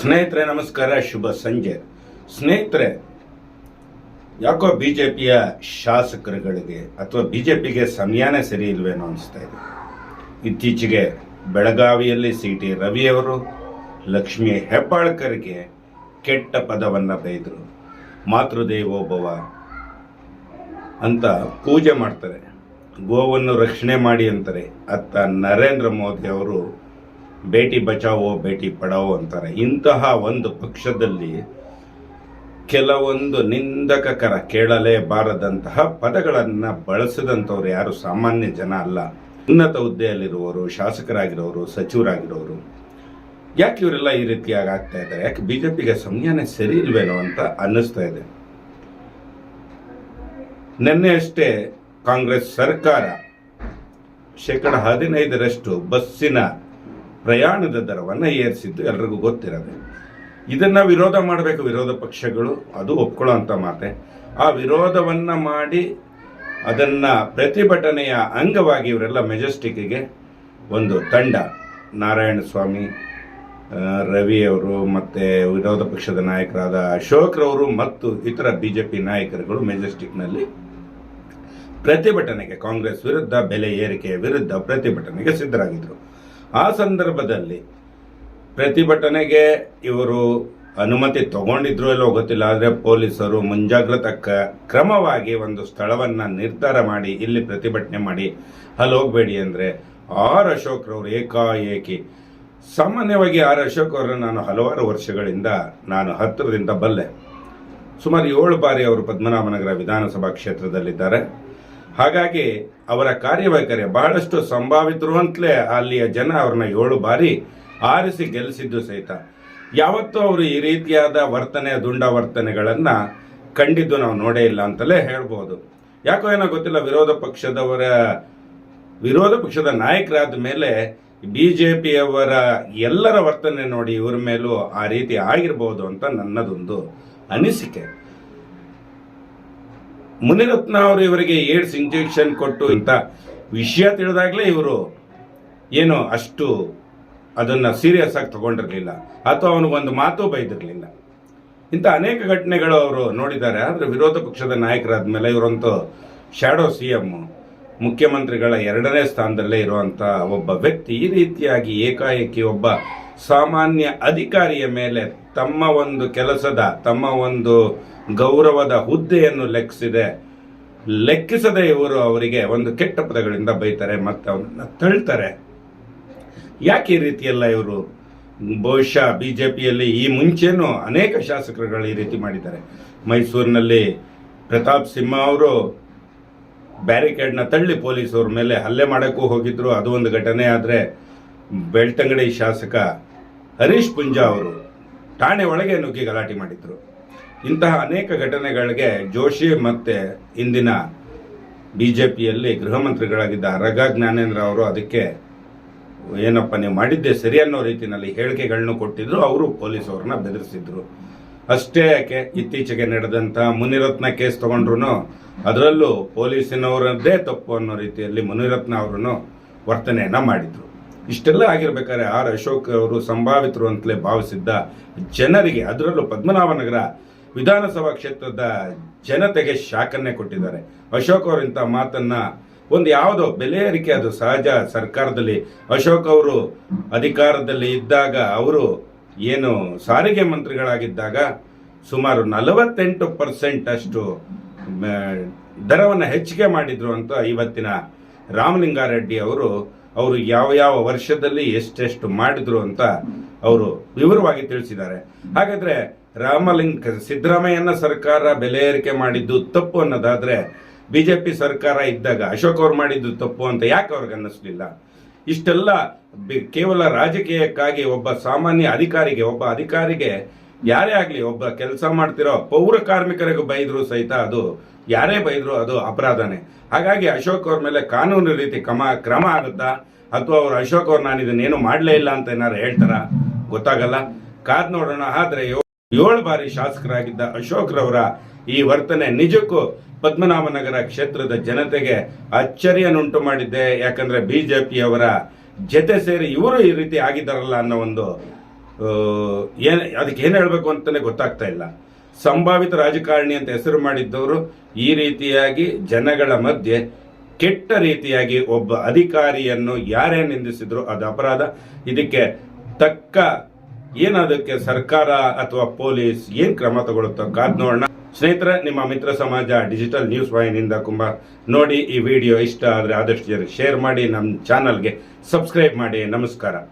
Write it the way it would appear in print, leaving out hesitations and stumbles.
ಸ್ನೇಹಿತರೆ ನಮಸ್ಕಾರ, ಶುಭ ಸಂಜೆ. ಸ್ನೇಹಿತರೆ, ಯಾಕೋ ಬಿಜೆಪಿಯ ಶಾಸಕರುಗಳಿಗೆ ಅಥವಾ ಬಿಜೆಪಿಗೆ ಸಮಯನೇ ಸರಿ ಇಲ್ವೇನೋ ಅನಿಸ್ತಾ ಇದೆ. ಇತ್ತೀಚೆಗೆ ಬೆಳಗಾವಿಯಲ್ಲಿ ಸಿ.ಟಿ. ರವಿಯವರು ಲಕ್ಷ್ಮೀ ಹೆಬ್ಬಾಳ್ಕರ್ಗೆ ಕೆಟ್ಟ ಪದವನ್ನು ಬೈದರು. ಮಾತೃದೇವೋಭವ ಅಂತ ಪೂಜೆ ಮಾಡ್ತಾರೆ, ಗೋವನ್ನು ರಕ್ಷಣೆ ಮಾಡಿ ಅಂತಾರೆ. ಅತ್ತ ನರೇಂದ್ರ ಮೋದಿ ಅವರು ಬೇಟಿ ಬಚಾವೋ ಬೇಟಿ ಪಡಾವೋ ಅಂತಾರೆ. ಇಂತಹ ಒಂದು ಪಕ್ಷದಲ್ಲಿ ಕೆಲವೊಂದು ನಿಂದಕಕರ, ಕೇಳಲೇಬಾರದಂತಹ ಪದಗಳನ್ನು ಬಳಸಿದಂಥವ್ರು ಯಾರು ಸಾಮಾನ್ಯ ಜನ ಅಲ್ಲ. ಉನ್ನತ ಹುದ್ದೆಯಲ್ಲಿರುವವರು, ಶಾಸಕರಾಗಿರೋರು, ಸಚಿವರಾಗಿರೋರು. ಯಾಕೆ ಇವರೆಲ್ಲ ಈ ರೀತಿಯಾಗಿ ಆಗ್ತಾ ಇದ್ದಾರೆ? ಯಾಕೆ ಬಿಜೆಪಿಗೆ ಸಮಯನೇ ಸರಿ ಇಲ್ವೇನೋ ಅಂತ ಅನ್ನಿಸ್ತಾ ಇದೆ. ನಿನ್ನೆ ಅಷ್ಟೇ ಕಾಂಗ್ರೆಸ್ ಸರ್ಕಾರ 15% ಬಸ್ಸಿನ ಪ್ರಯಾಣದ ದರವನ್ನು ಏರಿಸಿದ್ದು ಎಲ್ರಿಗೂ ಗೊತ್ತಿರೋದೆ. ಇದನ್ನ ವಿರೋಧ ಮಾಡಬೇಕು ವಿರೋಧ ಪಕ್ಷಗಳು, ಅದು ಒಪ್ಕೊಳ್ಳೋ ಅಂತ ಮಾತೆ. ಆ ವಿರೋಧವನ್ನ ಮಾಡಿ ಅದನ್ನ ಪ್ರತಿಭಟನೆಯ ಅಂಗವಾಗಿ ಇವರೆಲ್ಲ ಮೆಜೆಸ್ಟಿಕ್ಗೆ ಒಂದು ತಂಡ, ನಾರಾಯಣ ಸ್ವಾಮಿ, ರವಿ ಅವರು ಮತ್ತೆ ವಿರೋಧ ಪಕ್ಷದ ನಾಯಕರಾದ ಅಶೋಕ್ ರವರು ಮತ್ತು ಇತರ ಬಿಜೆಪಿ ನಾಯಕರುಗಳು ಮೆಜೆಸ್ಟಿಕ್ನಲ್ಲಿ ಪ್ರತಿಭಟನೆಗೆ, ಕಾಂಗ್ರೆಸ್ ವಿರುದ್ಧ ಬೆಲೆ ಏರಿಕೆಯ ವಿರುದ್ಧ ಪ್ರತಿಭಟನೆಗೆ ಸಿದ್ಧರಾಗಿದ್ದರು. ಆ ಸಂದರ್ಭದಲ್ಲಿ ಪ್ರತಿಭಟನೆಗೆ ಇವರು ಅನುಮತಿ ತಗೊಂಡಿದ್ರು ಎಲ್ಲೋ ಗೊತ್ತಿಲ್ಲ, ಆದರೆ ಪೊಲೀಸರು ಮುಂಜಾಗ್ರತಾ ಕ್ರಮವಾಗಿ ಒಂದು ಸ್ಥಳವನ್ನು ನಿರ್ಧಾರ ಮಾಡಿ ಇಲ್ಲಿ ಪ್ರತಿಭಟನೆ ಮಾಡಿ ಅಲ್ಲಿ ಹೋಗಬೇಡಿ ಅಂದರೆ ಅಶೋಕ್ ರವರು ಏಕಾಏಕಿ, ಸಾಮಾನ್ಯವಾಗಿ ಅಶೋಕ್ ಅವರನ್ನು ನಾನು ಹಲವಾರು ವರ್ಷಗಳಿಂದ ನಾನು ಹತ್ತಿರದಿಂದ ಬಲ್ಲೆ. ಸುಮಾರು 7 ಬಾರಿ ಅವರು ಪದ್ಮನಾಭನಗರ ವಿಧಾನಸಭಾ ಕ್ಷೇತ್ರದಲ್ಲಿದ್ದಾರೆ. ಹಾಗಾಗಿ ಅವರ ಕಾರ್ಯವೈಖರಿ ಬಹಳಷ್ಟು ಸಂಭಾವಿತರು ಅಂತಲೇ ಅಲ್ಲಿಯ ಜನ ಅವ್ರನ್ನ 7 ಬಾರಿ ಆರಿಸಿ ಗೆಲ್ಲಿಸಿದ್ದು ಸಹಿತ ಯಾವತ್ತೂ ಅವರು ಈ ರೀತಿಯಾದ ವರ್ತನೆ, ದುಂಡ ವರ್ತನೆಗಳನ್ನು ಕಂಡಿದ್ದು ನಾವು ನೋಡೇ ಇಲ್ಲ ಅಂತಲೇ ಹೇಳ್ಬೋದು. ಯಾಕೋ ಏನೋ ಗೊತ್ತಿಲ್ಲ, ವಿರೋಧ ಪಕ್ಷದ ನಾಯಕರಾದ ಮೇಲೆ ಬಿಜೆಪಿಯವರ ಎಲ್ಲರ ವರ್ತನೆ ನೋಡಿ ಇವ್ರ ಮೇಲೂ ಆ ರೀತಿ ಆಗಿರ್ಬೋದು ಅಂತ ನನ್ನದೊಂದು ಅನಿಸಿಕೆ. ಮುನಿರತ್ನ ಅವರು ಇವರಿಗೆ ಏಡ್ಸ್ ಇಂಜೆಕ್ಷನ್ ಕೊಟ್ಟು ಇಂಥ ವಿಷಯ ತಿಳಿದಾಗಲೇ ಇವರು ಏನು ಅಷ್ಟು ಅದನ್ನು ಸೀರಿಯಸ್ ಆಗಿ ತಗೊಂಡಿರಲಿಲ್ಲ, ಅಥವಾ ಅವನಿಗೊಂದು ಮಾತು ಬೈದಿರಲಿಲ್ಲ. ಇಂಥ ಅನೇಕ ಘಟನೆಗಳು ಅವರು ನೋಡಿದ್ದಾರೆ. ಆದರೆ ವಿರೋಧ ಪಕ್ಷದ ನಾಯಕರಾದ ಮೇಲೆ ಇವರಂತೂ ಶ್ಯಾಡೋ CM, ಮುಖ್ಯಮಂತ್ರಿಗಳ 2ನೇ ಸ್ಥಾನದಲ್ಲೇ ಇರುವಂಥ ಒಬ್ಬ ವ್ಯಕ್ತಿ ಈ ರೀತಿಯಾಗಿ ಏಕಾಏಕಿ ಒಬ್ಬ ಸಾಮಾನ್ಯ ಅಧಿಕಾರಿಯ ಮೇಲೆ ತಮ್ಮ ಒಂದು ಕೆಲಸದ, ತಮ್ಮ ಒಂದು ಗೌರವದ ಹುದ್ದೆಯನ್ನು ಲೆಕ್ಕಿಸದೆ ಇವರು ಅವರಿಗೆ ಒಂದು ಕೆಟ್ಟ ಪದಗಳಿಂದ ಬೈತಾರೆ ಮತ್ತು ಅವನ್ನ ತಳ್ತಾರೆ. ಯಾಕೆ ಈ ರೀತಿಯೆಲ್ಲ ಇವರು? ಬಹುಶಃ ಬಿಜೆಪಿಯಲ್ಲಿ ಈ ಮುಂಚೆನೂ ಅನೇಕ ಶಾಸಕರುಗಳು ಈ ರೀತಿ ಮಾಡಿದ್ದಾರೆ. ಮೈಸೂರಿನಲ್ಲಿ ಪ್ರತಾಪ್ ಸಿಂಹ ಅವರು ಬ್ಯಾರಿಕೇಡ್ನ ತಳ್ಳಿ ಪೊಲೀಸವ್ರ ಮೇಲೆ ಹಲ್ಲೆ ಮಾಡೋಕ್ಕೂ ಹೋಗಿದ್ರು, ಅದು ಒಂದು ಘಟನೆ. ಆದರೆ ಬೆಳ್ತಂಗಡಿ ಶಾಸಕ ಹರೀಶ್ ಪುಂಜಾ ಅವರು ಠಾಣೆ ಒಳಗೆ ನುಗ್ಗಿ ಗಲಾಟೆ ಮಾಡಿದ್ರು. ಇಂತಹ ಅನೇಕ ಘಟನೆಗಳಿಗೆ ಜೋಶಿ ಮತ್ತೆ ಇಂದಿನ ಬಿಜೆಪಿಯಲ್ಲಿ ಗೃಹ ಮಂತ್ರಿಗಳಾಗಿದ್ದ ರಘಾ ಜ್ಞಾನೇಂದ್ರ ಅವರು ಅದಕ್ಕೆ ಏನಪ್ಪ ನೀವು ಮಾಡಿದ್ದೆ ಸರಿ ಅನ್ನೋ ರೀತಿಯಲ್ಲಿ ಹೇಳಿಕೆಗಳನ್ನು ಕೊಟ್ಟಿದ್ರು. ಅವರು ಪೊಲೀಸವ್ರನ್ನ ಬೆದರಿಸಿದ್ರು. ಅಷ್ಟೇ ಯಾಕೆ, ಇತ್ತೀಚೆಗೆ ನಡೆದಂಥ ಮುನಿರತ್ನ ಕೇಸ್ ತಗೊಂಡ್ರು ಅದರಲ್ಲೂ ಪೊಲೀಸಿನವರದ್ದೇ ತಪ್ಪು ಅನ್ನೋ ರೀತಿಯಲ್ಲಿ ಮುನಿರತ್ನ ಅವರನ್ನು ವರ್ತನೆಯನ್ನ ಮಾಡಿದ್ರು. ಇಷ್ಟೆಲ್ಲ ಆಗಿರ್ಬೇಕಾದ್ರೆ ಅಶೋಕ್ ಅವರು ಸಂಭಾವಿತರು ಅಂತಲೇ ಭಾವಿಸಿದ್ದ ಜನರಿಗೆ, ಅದರಲ್ಲೂ ಪದ್ಮನಾಭನಗರ ವಿಧಾನಸಭಾ ಕ್ಷೇತ್ರದ ಜನತೆಗೆ ಶಾಕನ್ನೇ ಕೊಟ್ಟಿದ್ದಾರೆ. ಅಶೋಕ್ ಅವರು ಇಂಥ ಮಾತನ್ನ ಒಂದು ಯಾವುದೋ ಬೆಲೆ ಏರಿಕೆ, ಅದು ಸಹಜ. ಸರ್ಕಾರದಲ್ಲಿ ಅಶೋಕ್ ಅವರು ಅಧಿಕಾರದಲ್ಲಿ ಇದ್ದಾಗ, ಅವರು ಏನು ಸಾರಿಗೆ ಮಂತ್ರಿಗಳಾಗಿದ್ದಾಗ ಸುಮಾರು 48% ಅಷ್ಟು ದರವನ್ನು ಹೆಚ್ಚಿಗೆ ಮಾಡಿದ್ರು ಅಂತ ಇವತ್ತಿನ ರಾಮಲಿಂಗಾರೆಡ್ಡಿ ಅವರು ಯಾವ ವರ್ಷದಲ್ಲಿ ಎಷ್ಟೆಷ್ಟು ಮಾಡಿದ್ರು ಅಂತ ಅವರು ವಿವರವಾಗಿ ತಿಳಿಸಿದ್ದಾರೆ. ಹಾಗಾದ್ರೆ ಸಿದ್ದರಾಮಯ್ಯನ ಸರ್ಕಾರ ಬೆಲೆ ಏರಿಕೆ ಮಾಡಿದ್ದು ತಪ್ಪು ಅನ್ನೋದಾದ್ರೆ, ಬಿಜೆಪಿ ಸರ್ಕಾರ ಇದ್ದಾಗ ಅಶೋಕ್ ಅವರು ಮಾಡಿದ್ದು ತಪ್ಪು ಅಂತ ಯಾಕೆ ಅವ್ರಿಗೆ ಅನ್ನಿಸ್ಲಿಲ್ಲ? ಇಷ್ಟೆಲ್ಲ ಕೇವಲ ರಾಜಕೀಯಕ್ಕಾಗಿ ಒಬ್ಬ ಸಾಮಾನ್ಯ ಅಧಿಕಾರಿಗೆ ಯಾರೇ ಆಗಲಿ ಒಬ್ಬ ಕೆಲಸ ಮಾಡ್ತಿರೋ ಪೌರ ಕಾರ್ಮಿಕರಿಗೆ ಬೈದ್ರು ಸಹಿತ ಅದು ಯಾರೇ ಬೈದ್ರು ಅದು ಅಪರಾಧನೇ. ಹಾಗಾಗಿ ಅಶೋಕ್ ಅವ್ರ ಮೇಲೆ ಕಾನೂನು ರೀತಿ ಕ್ರಮ ಆಗುತ್ತಾ, ಅಥವಾ ಅವ್ರು ಅಶೋಕ್ ಅವ್ರು ನಾನು ಇದನ್ನೇನು ಮಾಡಲೇ ಇಲ್ಲ ಅಂತ ಏನಾರು ಹೇಳ್ತಾರ ಗೊತ್ತಾಗಲ್ಲ, ಕಾದ್ ನೋಡೋಣ. ಆದ್ರೆ 7 ಬಾರಿ ಶಾಸಕರಾಗಿದ್ದ ಅಶೋಕ್ ರವರ ಈ ವರ್ತನೆ ನಿಜಕ್ಕೂ ಪದ್ಮನಾಭನಗರ ಕ್ಷೇತ್ರದ ಜನತೆಗೆ ಅಚ್ಚರಿಯನ್ನುಂಟು ಮಾಡಿದ್ದೆ. ಯಾಕಂದ್ರೆ ಬಿಜೆಪಿಯವರ ಜೊತೆ ಸೇರಿ ಇವರು ಈ ರೀತಿ ಆಗಿದ್ದಾರಲ್ಲ ಅನ್ನೋ ಒಂದು ಅದಕ್ಕೆ ಏನ್ ಹೇಳ್ಬೇಕು ಅಂತಾನೆ ಗೊತ್ತಾಗ್ತಾ ಇಲ್ಲ. ಸಂಭಾವಿತ ರಾಜಕಾರಣಿ ಅಂತ ಹೆಸರು ಮಾಡಿದ್ದವರು ಈ ರೀತಿಯಾಗಿ ಜನಗಳ ಮಧ್ಯೆ ಕೆಟ್ಟ ರೀತಿಯಾಗಿ ಒಬ್ಬ ಅಧಿಕಾರಿಯನ್ನು ಯಾರೇ ನಿಂದಿಸಿದ್ರು ಅದು ಅಪರಾಧ. ಇದಕ್ಕೆ ತಕ್ಕ ಏನದಕ್ಕೆ ಸರ್ಕಾರ ಅಥವಾ ಪೊಲೀಸ್ ಏನ್ ಕ್ರಮ ತಗೊಳುತ್ತೋ ಕಾದ್ ನೋಡೋಣ. ಸ್ನೇಹಿತರೆ, ನಿಮ್ಮ ಮಿತ್ರ ಸಮಾಜ ಡಿಜಿಟಲ್ ನ್ಯೂಸ್ ವಾಹಿನಿಯಿಂದ ಕುಂಬ ನೋಡಿ. ಈ ವಿಡಿಯೋ ಇಷ್ಟ ಆದರೆ ಆದಷ್ಟು ಜನರಿಗೆ ಶೇರ್ ಮಾಡಿ, ನಮ್ಮ ಚಾನಲ್ಗೆ ಸಬ್ಸ್ಕ್ರೈಬ್ ಮಾಡಿ. ನಮಸ್ಕಾರ.